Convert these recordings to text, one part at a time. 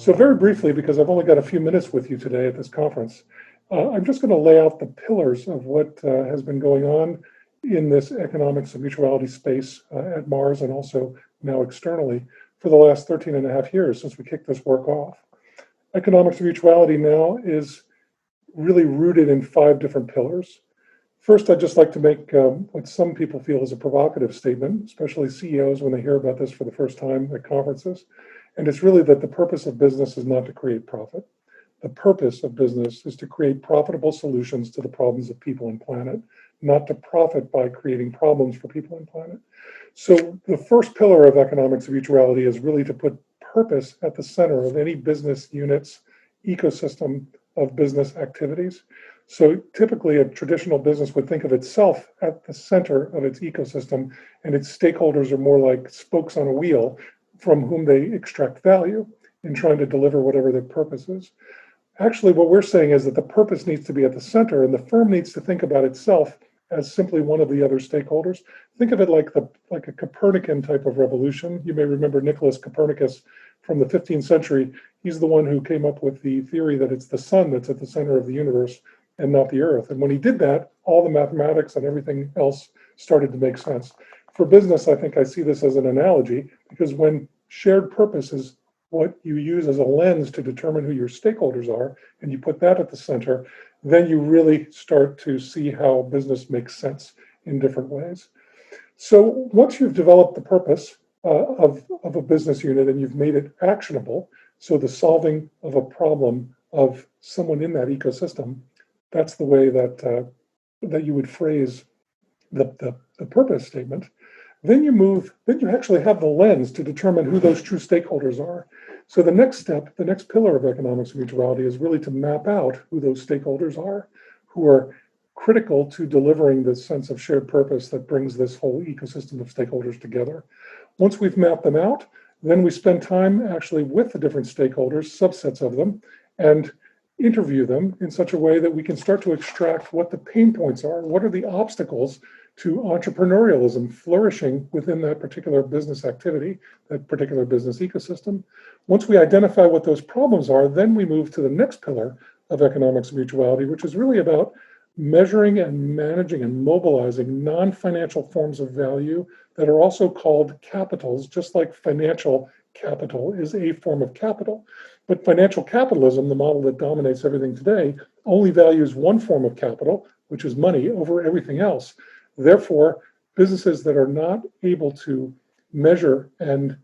So very briefly, because I've only got a few minutes with you today at this conference, I'm just going to lay out the pillars of what has been going on in this economics of mutuality space at Mars and also now externally for the last 13 and a half years since we kicked this work off. Economics of mutuality now is really rooted in 5 different pillars. First, I'd just like to make what some people feel is a provocative statement, especially CEOs when they hear about this for the first time at conferences. And it's really that the purpose of business is not to create profit. The purpose of business is to create profitable solutions to the problems of people and planet, not to profit by creating problems for people and planet. So the first pillar of economics of mutuality is really to put purpose at the center of any business unit's ecosystem of business activities. So typically a traditional business would think of itself at the center of its ecosystem, and its stakeholders are more like spokes on a wheel from whom they extract value in trying to deliver whatever their purpose is. Actually, what we're saying is that the purpose needs to be at the center, and the firm needs to think about itself as simply one of the other stakeholders. Think of it like a Copernican type of revolution. You may remember Nicholas Copernicus from the 15th century. He's the one who came up with the theory that it's the sun that's at the center of the universe and not the earth. And when he did that, all the mathematics and everything else started to make sense. For business, I think I see this as an analogy, because when shared purpose is what you use as a lens to determine who your stakeholders are, and you put that at the center, then you really start to see how business makes sense in different ways. So once you've developed the purpose of a business unit and you've made it actionable, so the solving of a problem of someone in that ecosystem, that's the way that you would phrase the purpose statement. Then you actually have the lens to determine who those true stakeholders are. So the next step, the next pillar of economics of mutuality is really to map out who those stakeholders are, who are critical to delivering this sense of shared purpose that brings this whole ecosystem of stakeholders together. Once we've mapped them out, then we spend time actually with the different stakeholders, subsets of them, and interview them in such a way that we can start to extract what the pain points are, what are the obstacles to entrepreneurialism flourishing within that particular business activity, that particular business ecosystem. Once we identify what those problems are, then we move to the next pillar of economics of mutuality, which is really about measuring and managing and mobilizing non-financial forms of value that are also called capitals, just like financial capital is a form of capital. But financial capitalism, the model that dominates everything today, only values one form of capital, which is money, over everything else. Therefore, businesses that are not able to measure and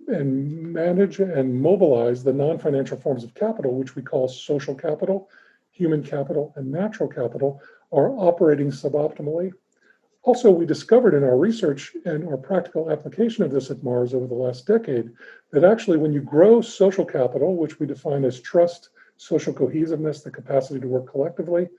manage and mobilize the non-financial forms of capital, which we call social capital, human capital, and natural capital, are operating suboptimally. Also, we discovered in our research and our practical application of this at Mars over the last decade that actually when you grow social capital, which we define as trust, social cohesiveness, the capacity to work collectively,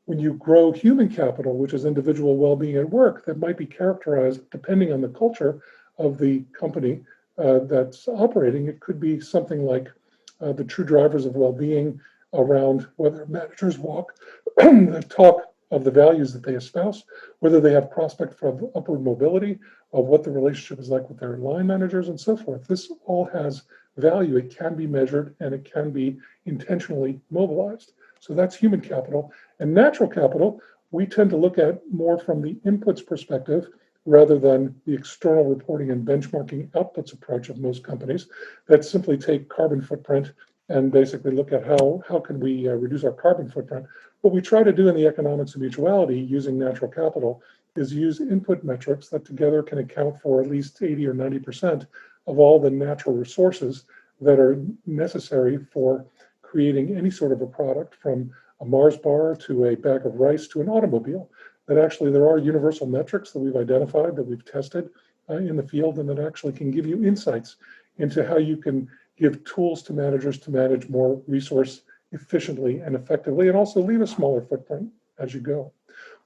when you grow human capital, which is individual well-being at work, that might be characterized, depending on the culture of the company that's operating, it could be something like the true drivers of well-being around whether managers walk the talk of the values that they espouse, whether they have prospect for upward mobility, of what the relationship is like with their line managers, and so forth. This all has value. It can be measured and it can be intentionally mobilized. So that's human capital. And natural capital, we tend to look at more from the inputs perspective rather than the external reporting and benchmarking outputs approach of most companies that simply take carbon footprint and basically look at how can we reduce our carbon footprint. What we try to do in the economics of mutuality using natural capital is use input metrics that together can account for at least 80 or 90% of all the natural resources that are necessary for creating any sort of a product, from a Mars bar to a bag of rice to an automobile. That actually there are universal metrics that we've identified, that we've tested in the field, and that actually can give you insights into how you can give tools to managers to manage more resource efficiently and effectively, and also leave a smaller footprint as you go.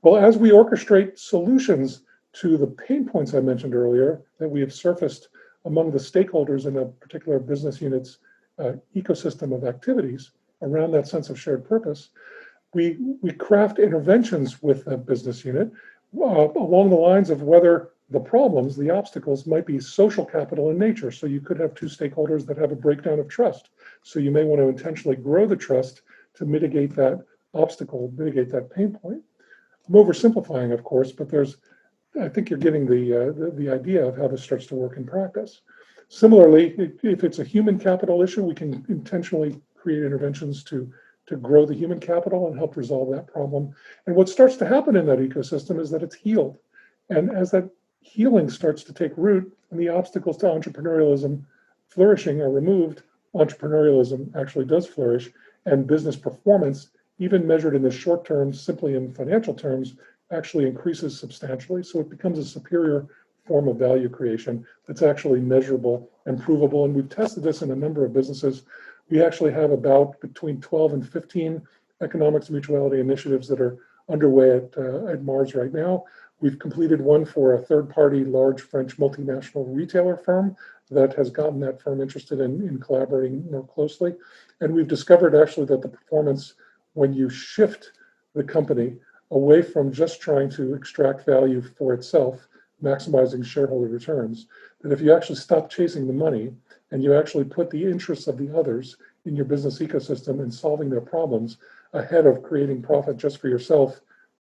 Well, as we orchestrate solutions to the pain points I mentioned earlier that we have surfaced among the stakeholders in a particular business unit's ecosystem of activities around that sense of shared purpose, we craft interventions with a business unit along the lines of whether The problems, the obstacles might be social capital in nature. So you could have two stakeholders that have a breakdown of trust. So you may want to intentionally grow the trust to mitigate that obstacle, mitigate that pain point. I'm oversimplifying, of course, but I think you're getting the idea of how this starts to work in practice. Similarly, if it's a human capital issue, we can intentionally create interventions to grow the human capital and help resolve that problem. And what starts to happen in that ecosystem is that it's healed. And as that healing starts to take root and the obstacles to entrepreneurialism flourishing are removed, entrepreneurialism actually does flourish, and business performance, even measured in the short term, simply in financial terms, actually increases substantially. So it becomes a superior form of value creation that's actually measurable and provable. And we've tested this in a number of businesses. We actually have about between 12 and 15 economics mutuality initiatives that are underway at Mars right now. We've completed one for a third-party large French multinational retailer firm that has gotten that firm interested in collaborating more closely. And we've discovered actually that the performance, when you shift the company away from just trying to extract value for itself, maximizing shareholder returns, that if you actually stop chasing the money and you actually put the interests of the others in your business ecosystem and solving their problems ahead of creating profit just for yourself,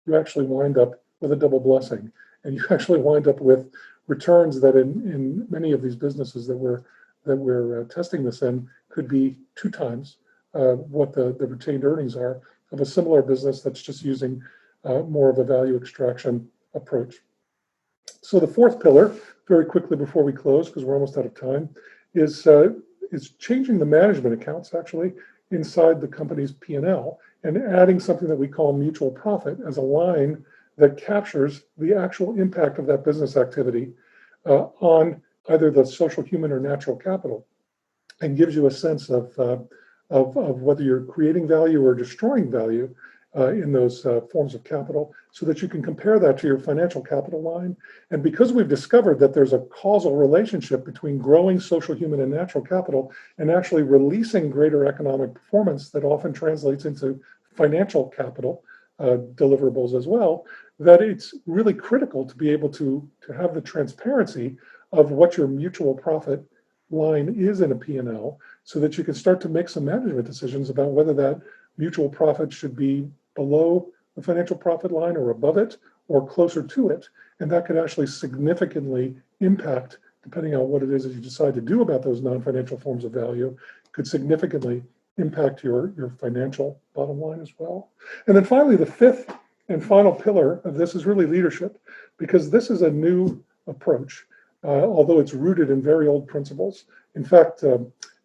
you actually wind up with a double blessing. And you actually wind up with returns that in many of these businesses that we're testing this in could be 2 times what the retained earnings are of a similar business that's just using more of a value extraction approach. So the fourth pillar, very quickly before we close, because we're almost out of time, is changing the management accounts actually inside the company's P&L and adding something that we call mutual profit as a line that captures the actual impact of that business activity on either the social, human, or natural capital, and gives you a sense of whether you're creating value or destroying value in those forms of capital, so that you can compare that to your financial capital line. And because we've discovered that there's a causal relationship between growing social, human, and natural capital and actually releasing greater economic performance that often translates into financial capital deliverables as well, that it's really critical to be able to have the transparency of what your mutual profit line is in a P&L, so that you can start to make some management decisions about whether that mutual profit should be below the financial profit line or above it or closer to it. And that could actually significantly impact, depending on what it is that you decide to do about those non-financial forms of value, could significantly impact your financial bottom line as well. And then finally, the fifth and final pillar of this is really leadership, because this is a new approach, although it's rooted in very old principles. In fact,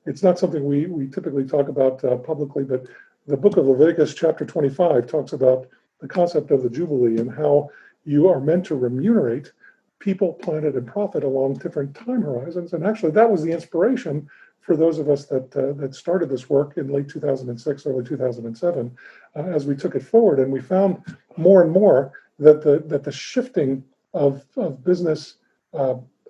it's not something we typically talk about publicly, but the book of Leviticus, chapter 25, talks about the concept of the Jubilee and how you are meant to remunerate people, planet, and profit along different time horizons. And actually, that was the inspiration for those of us that started this work in late 2006, early 2007, as we took it forward. And we found more and more that the shifting of business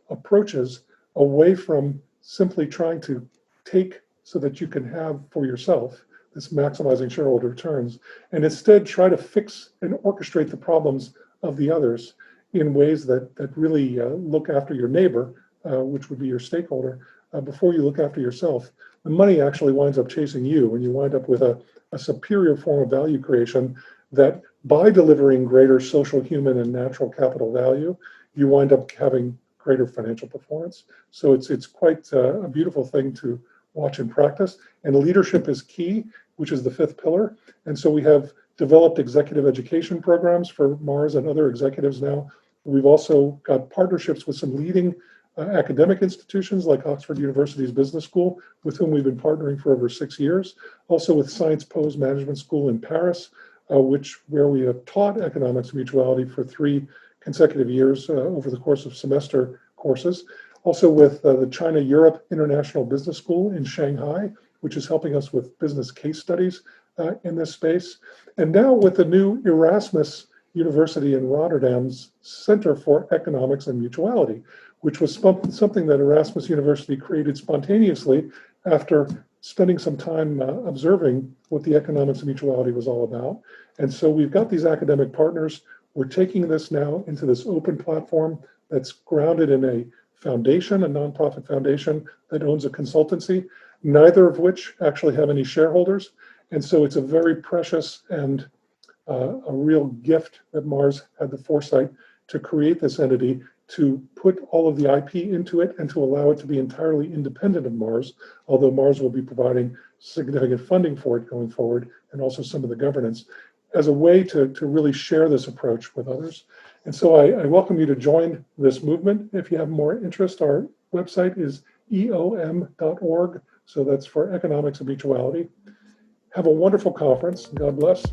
approaches away from simply trying to take so that you can have for yourself, this maximizing shareholder returns, and instead try to fix and orchestrate the problems of the others in ways that really look after your neighbor, which would be your stakeholder, before you look after yourself. The money actually winds up chasing you, and you wind up with a superior form of value creation that, by delivering greater social, human, and natural capital value, you wind up having greater financial performance. So it's quite a beautiful thing to watch in practice. And leadership is key, which is the fifth pillar. And so we have developed executive education programs for Mars and other executives now. We've also got partnerships with some leading academic institutions like Oxford University's Business School, with whom we've been partnering for over 6 years. Also with Sciences Po Management School in Paris, where we have taught economics mutuality for 3 consecutive years over the course of semester courses. Also with the China-Europe International Business School in Shanghai, which is helping us with business case studies in this space. And now with the new Erasmus University in Rotterdam's Center for Economics and Mutuality, which was something that Erasmus University created spontaneously after spending some time observing what the economics of mutuality was all about. And so we've got these academic partners. We're taking this now into this open platform that's grounded in a foundation, a nonprofit foundation that owns a consultancy, neither of which actually have any shareholders. And so it's a very precious and a real gift that Mars had the foresight to create this entity, to put all of the IP into it and to allow it to be entirely independent of Mars, although Mars will be providing significant funding for it going forward and also some of the governance, as a way to really share this approach with others. And so I welcome you to join this movement. If you have more interest, our website is eom.org. So that's for Economics of Mutuality. Have a wonderful conference. God bless.